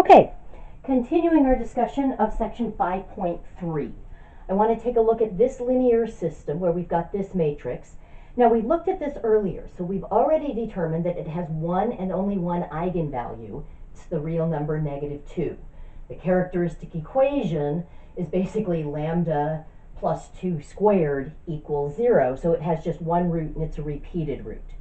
Okay, continuing our discussion of section 5.3. I want to take a look at this linear system where we've got this matrix. Now we looked at this earlier, so we've already determined that it has one and only one eigenvalue. It's the real number -2. The characteristic equation is basically lambda plus 2 squared equals 0, so it has just one root and it's a repeated root.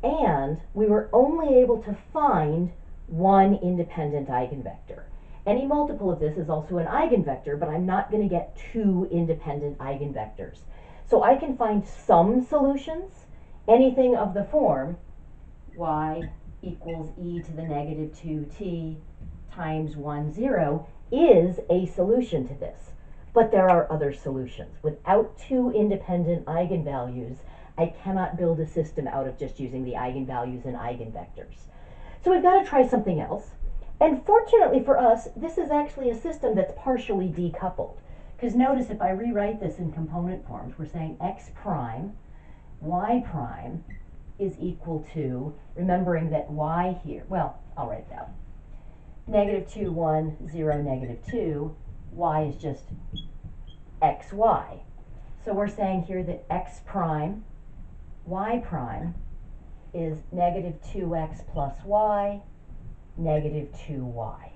And we were only able to find one independent eigenvector. Any multiple of this is also an eigenvector, but I'm not going to get two independent eigenvectors. So I can find some solutions, anything of the form y equals e to the -2t times 1, 0 is a solution to this. But there are other solutions. Without two independent eigenvalues, I cannot build a system out of just using the eigenvalues and eigenvectors. So we've got to try something else. And fortunately for us, this is actually a system that's partially decoupled. Because notice if I rewrite this in component forms, we're saying x prime, y prime is equal to, remembering that y here, well, I'll write it out. -2, 1, 0, -2, y is just xy. So we're saying here that x prime, y prime is -2x plus y, -2y.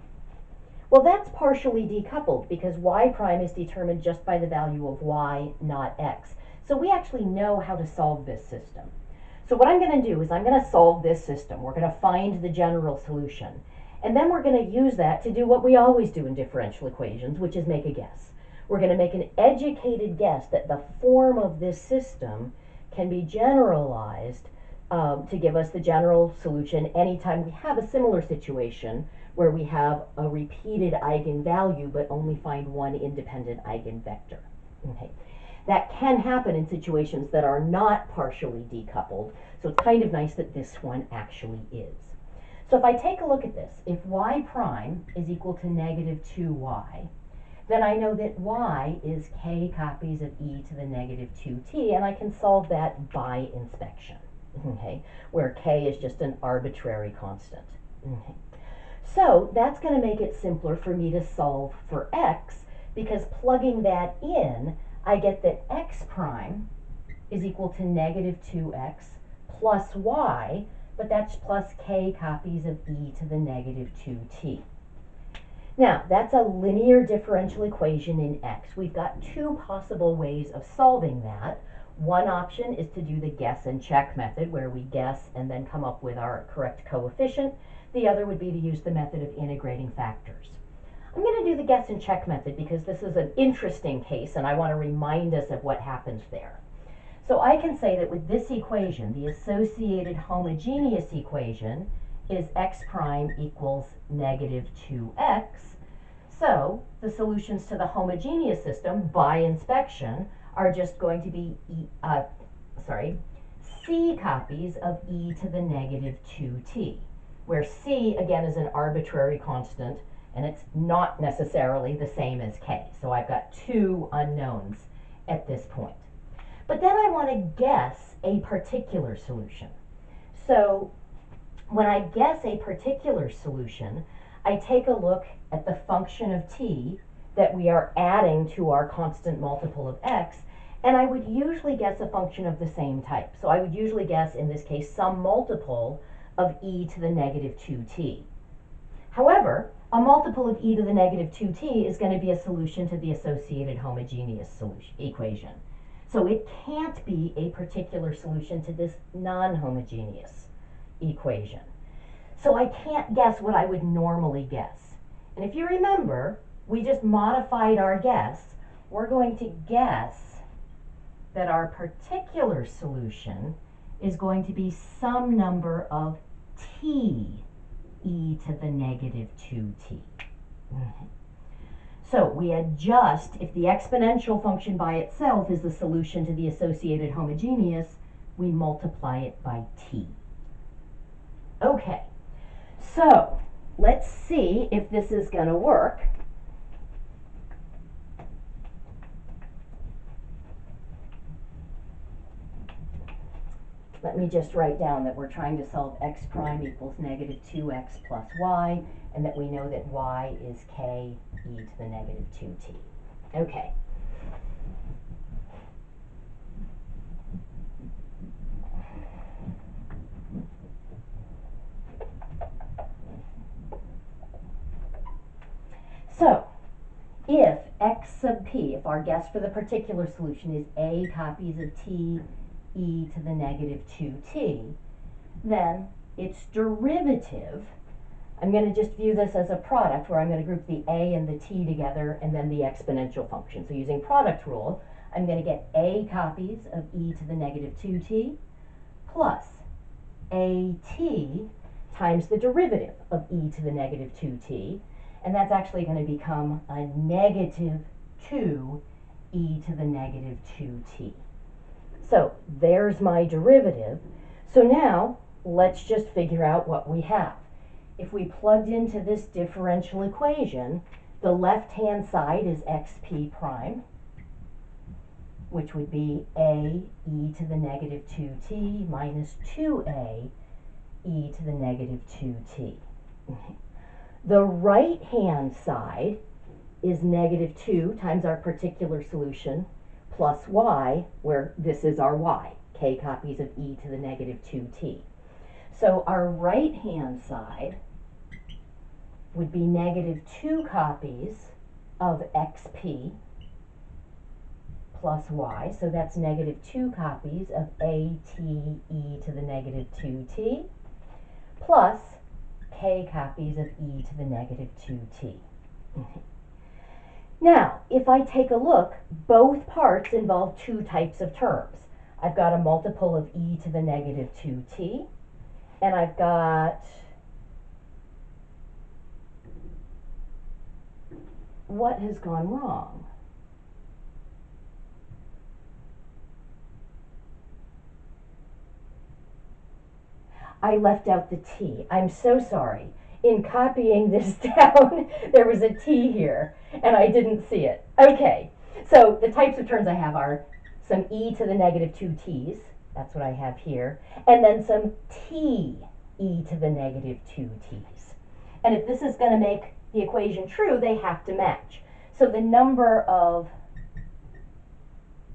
Well, that's partially decoupled because y prime is determined just by the value of y, not x. So we actually know how to solve this system. So what I'm going to do is I'm going to solve this system. We're going to find the general solution. And then we're going to use that to do what we always do in differential equations, which is make a guess. We're going to make an educated guess that the form of this system can be generalized to give us the general solution anytime we have a similar situation where we have a repeated eigenvalue but only find one independent eigenvector. Okay. That can happen in situations that are not partially decoupled, so it's kind of nice that this one actually is. So if I take a look at this, if y prime is equal to -2y, then I know that y is k copies of e to the -2t, and I can solve that by inspection, okay, where k is just an arbitrary constant. Okay. So that's going to make it simpler for me to solve for x, because plugging that in, I get that x prime is equal to -2x plus y, but that's plus k copies of e to the -2t. Now, that's a linear differential equation in x. We've got two possible ways of solving that. One option is to do the guess and check method, where we guess and then come up with our correct coefficient. The other would be to use the method of integrating factors. I'm going to do the guess and check method because this is an interesting case and I want to remind us of what happens there. So I can say that with this equation, the associated homogeneous equation is x prime equals -2x. So the solutions to the homogeneous system by inspection are just going to be c copies of e to the -2t, where c again is an arbitrary constant and it's not necessarily the same as k. So I've got two unknowns at this point. But then I want to guess a particular solution. So when I guess a particular solution, I take a look at the function of t that we are adding to our constant multiple of x, and I would usually guess a function of the same type. So I would usually guess, in this case, some multiple of e to the -2t. However, a multiple of e to the -2t is going to be a solution to the associated homogeneous equation. So it can't be a particular solution to this non-homogeneous equation. So I can't guess what I would normally guess. And if you remember, we just modified our guess. We're going to guess that our particular solution is going to be some number of t e to the -2t. Okay. So we adjust, if the exponential function by itself is the solution to the associated homogeneous, we multiply it by t. Okay, so let's see if this is going to work. let me just write down that we're trying to solve x prime equals negative 2x plus y, and that we know that y is k e to the negative 2t. Okay. So, if x sub p, if our guess for the particular solution is a copies of t e to the negative 2t, then its derivative, I'm going to just view this as a product where I'm going to group the a and the t together and then the exponential function. So using product rule, I'm going to get a copies of e to the negative 2t plus at times the derivative of e to the negative 2t, and that's actually going to become a negative 2 e to the negative 2t. So there's my derivative. So now let's just figure out what we have. If we plugged into this differential equation, the left-hand side is xp prime, which would be a e to the negative 2t minus 2a e to the negative 2t. The right-hand side is negative 2 times our particular solution plus y, where this is our y, k copies of e to the negative 2t. So our right-hand side would be negative 2 copies of xp plus y, so that's negative 2 copies of at e to the negative 2t plus k copies of e to the negative 2t. Now, if I take a look, both parts involve two types of terms. I've got a multiple of e to the negative 2t, and I've got what has gone wrong? I left out the t. I'm so sorry. In copying this down, there was a t here, and I didn't see it. Okay, so the types of terms I have are some e to the negative 2t's, that's what I have here, and then some t e to the negative 2t's. And if this is going to make the equation true, they have to match. So the number of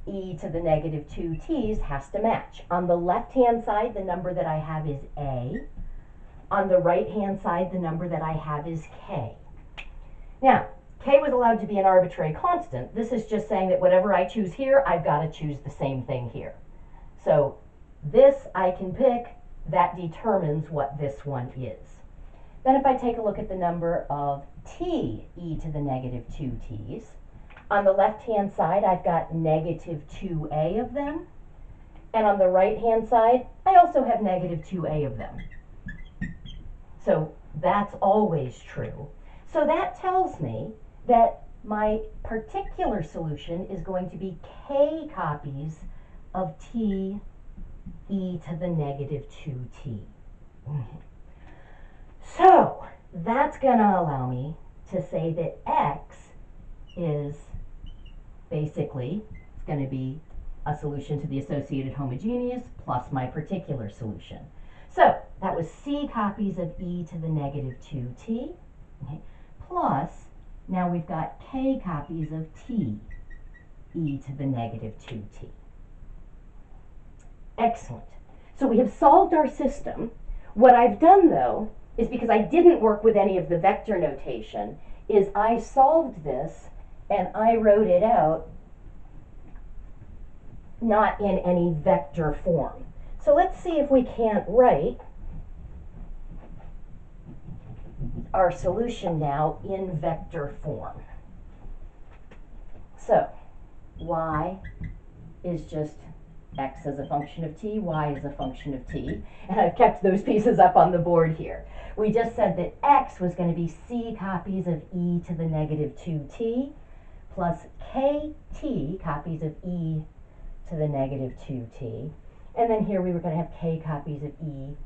e to the negative 2t's has to match. On the left-hand side, the number that I have is a. On the right-hand side, the number that I have is k. Now, k was allowed to be an arbitrary constant. This is just saying that whatever I choose here, I've got to choose the same thing here. So this I can pick, that determines what this one is. Then if I take a look at the number of t e to the negative 2t's, on the left-hand side, I've got negative 2a of them. And on the right-hand side, I also have negative 2a of them. So that's always true. So that tells me that my particular solution is going to be k copies of t e to the negative 2t. So that's going to allow me to say that x is basically, it's going to be a solution to the associated homogeneous plus my particular solution. So that was c copies of e to the negative 2t, okay, plus now we've got k copies of t e to the negative 2t. Excellent. So we have solved our system. What I've done though is, because I didn't work with any of the vector notation, is I solved this and I wrote it out not in any vector form. So let's see if we can't write our solution now in vector form. So y is just x as a function of t, y is a function of t, and I've kept those pieces up on the board here. We just said that x was going to be c copies of e to the negative 2t plus kt copies of e to the negative 2t. And then here we were going to have k copies of e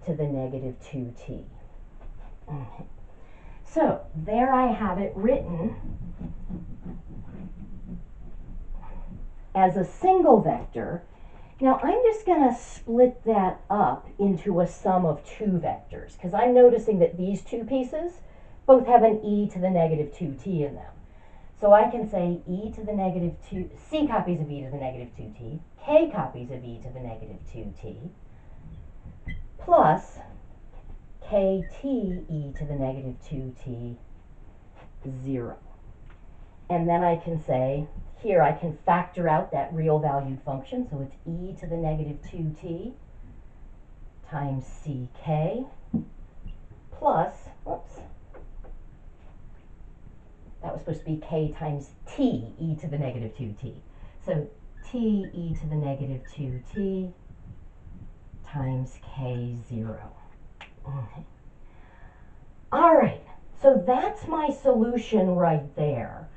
to the negative 2t. Okay. So there I have it written as a single vector, Now I'm just going to split that up into a sum of two vectors, because I'm noticing that these two pieces both have an e to the negative 2t in them. So I can say e to the negative 2, c copies of e to the negative 2t, k copies of e to the negative 2t, plus kt e to the negative 2t, 0. And then I can say, here I can factor out that real valued function, so it's e to the negative 2t times ck plus, whoops, that was supposed to be k times t e to the negative 2t. So t e to the negative 2t times k0. Okay. All right, so that's my solution right there.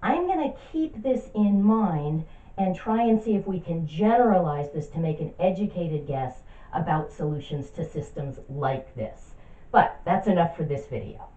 I'm going to keep this in mind and try and see if we can generalize this to make an educated guess about solutions to systems like this. But that's enough for this video.